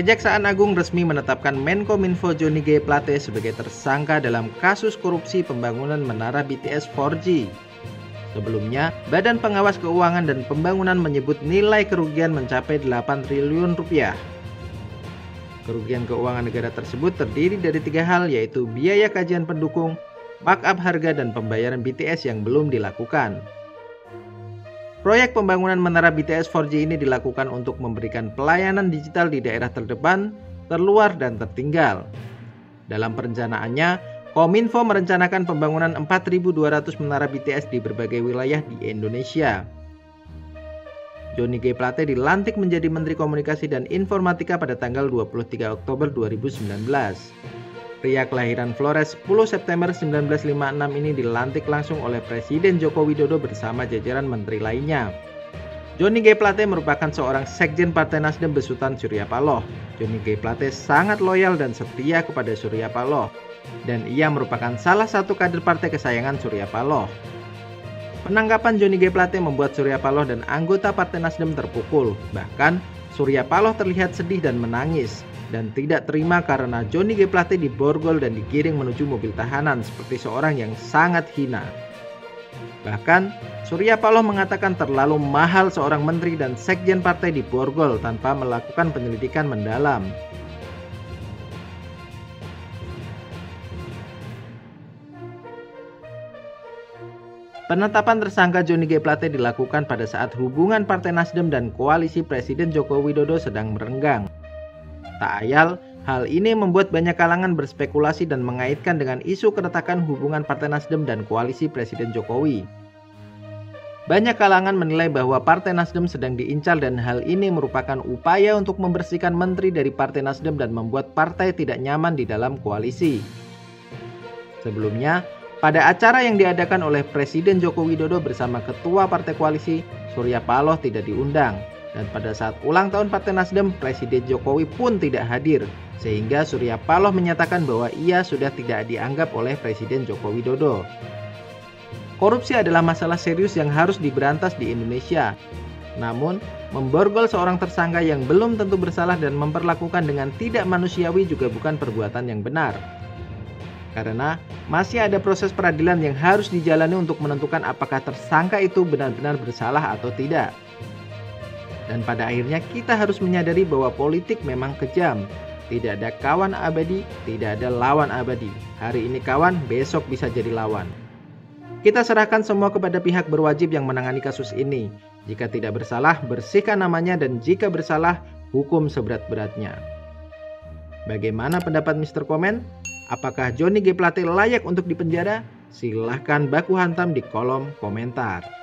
Kejaksaan Agung resmi menetapkan Menkominfo Johnny G. Plate sebagai tersangka dalam kasus korupsi pembangunan menara BTS 4G. Sebelumnya, Badan Pengawas Keuangan dan Pembangunan menyebut nilai kerugian mencapai 8 triliun rupiah. Kerugian keuangan negara tersebut terdiri dari 3 hal, yaitu biaya kajian pendukung, markup harga, dan pembayaran BTS yang belum dilakukan. Proyek pembangunan menara BTS 4G ini dilakukan untuk memberikan pelayanan digital di daerah terdepan, terluar, dan tertinggal. Dalam perencanaannya, Kominfo merencanakan pembangunan 4.200 menara BTS di berbagai wilayah di Indonesia. Johnny G. Plate dilantik menjadi Menteri Komunikasi dan Informatika pada tanggal 23 Oktober 2019. Pria kelahiran Flores 10 September 1956 ini dilantik langsung oleh Presiden Joko Widodo bersama jajaran menteri lainnya. Johnny G. Plate merupakan seorang sekjen Partai Nasdem besutan Surya Paloh. Johnny G. Plate sangat loyal dan setia kepada Surya Paloh, dan ia merupakan salah satu kader partai kesayangan Surya Paloh. Penangkapan Johnny G. Plate membuat Surya Paloh dan anggota Partai Nasdem terpukul. Bahkan, Surya Paloh terlihat sedih dan menangis, dan tidak terima karena Johnny G. Plate diborgol dan digiring menuju mobil tahanan seperti seorang yang sangat hina. Bahkan, Surya Paloh mengatakan terlalu mahal seorang menteri dan sekjen partai diborgol tanpa melakukan penyelidikan mendalam. Penetapan tersangka Johnny G. Plate dilakukan pada saat hubungan Partai Nasdem dan koalisi Presiden Joko Widodo sedang merenggang. Tak ayal, hal ini membuat banyak kalangan berspekulasi dan mengaitkan dengan isu keretakan hubungan Partai Nasdem dan koalisi Presiden Jokowi. Banyak kalangan menilai bahwa Partai Nasdem sedang diincar dan hal ini merupakan upaya untuk membersihkan menteri dari Partai Nasdem dan membuat partai tidak nyaman di dalam koalisi. Sebelumnya, pada acara yang diadakan oleh Presiden Joko Widodo bersama Ketua Partai Koalisi, Surya Paloh tidak diundang. Dan pada saat ulang tahun Partai Nasdem, Presiden Jokowi pun tidak hadir, sehingga Surya Paloh menyatakan bahwa ia sudah tidak dianggap oleh Presiden Joko Widodo. Korupsi adalah masalah serius yang harus diberantas di Indonesia. Namun, memborgol seorang tersangka yang belum tentu bersalah dan memperlakukan dengan tidak manusiawi juga bukan perbuatan yang benar. Karena masih ada proses peradilan yang harus dijalani untuk menentukan apakah tersangka itu benar-benar bersalah atau tidak. Dan pada akhirnya kita harus menyadari bahwa politik memang kejam. Tidak ada kawan abadi, tidak ada lawan abadi. Hari ini kawan, besok bisa jadi lawan. Kita serahkan semua kepada pihak berwajib yang menangani kasus ini. Jika tidak bersalah, bersihkan namanya, dan jika bersalah, hukum seberat-beratnya. Bagaimana pendapat Mr. Komen? Apakah Johnny G. Plate layak untuk dipenjara? Silahkan baku hantam di kolom komentar.